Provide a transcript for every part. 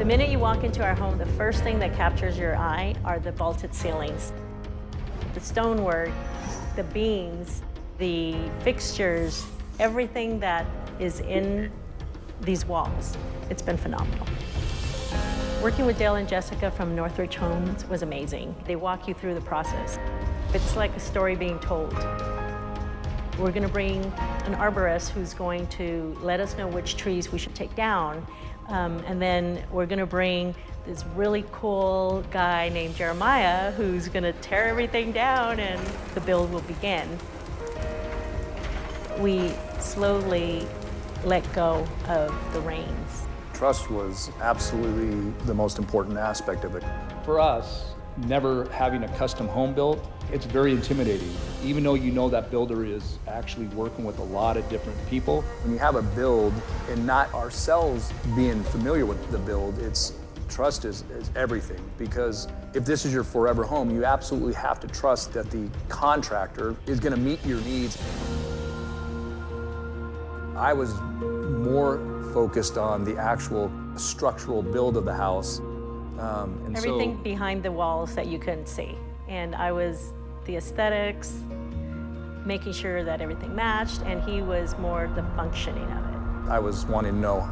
The minute you walk into our home, the first thing that captures your eye are the vaulted ceilings. The stonework, the beams, the fixtures, everything that is in these walls. It's been phenomenal. Working with Dale and Jessica from Northridge Homes was amazing. They walk you through the process. It's like a story being told. We're going to bring an arborist who's going to let us know which trees we should take down. And then we're going to bring this really cool guy named Jeremiah who's going to tear everything down and the build will begin. We slowly let go of the reins. Trust was absolutely the most important aspect of it. For us, never having a custom home built, it's very intimidating. Even though you know that builder is actually working with a lot of different people. When you have a build and not ourselves being familiar with the build, trust is everything. Because if this is your forever home, you absolutely have to trust that the contractor is going to meet your needs. I was more focused on the actual structural build of the house. Everything behind the walls that you couldn't see. And I was the aesthetics, making sure that everything matched, and he was more the functioning of it. I was wanting to know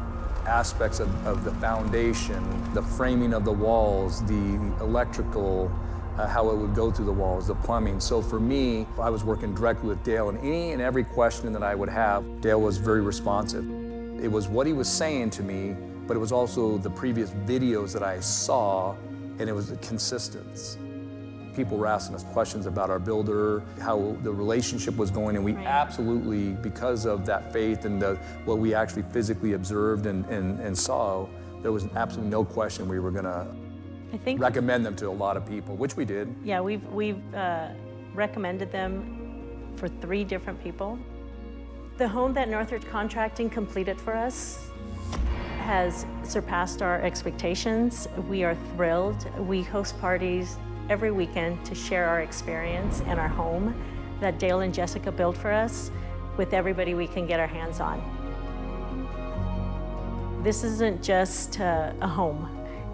aspects of the foundation, the framing of the walls, the electrical, how it would go through the walls, the plumbing. So for me, I was working directly with Dale, and any and every question that I would have, Dale was very responsive. It was what he was saying to me, but it was also the previous videos that I saw, and it was the consistency. People were asking us questions about our builder, how the relationship was going, and we absolutely, because of that faith and what we actually physically observed and saw, there was absolutely no question we were gonna recommend them to a lot of people, which we did. Yeah, we've recommended them for 3 different people. The home that Northridge Contracting completed for us has surpassed our expectations. We are thrilled. We host parties every weekend to share our experience and our home that Dale and Jessica built for us with everybody we can get our hands on. This isn't just a home,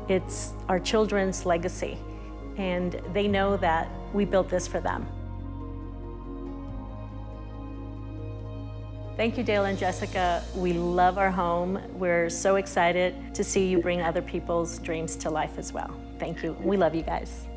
it's our children's legacy, and they know that we built this for them. Thank you, Dale and Jessica. We love our home. We're so excited to see you bring other people's dreams to life as well. Thank you. We love you guys.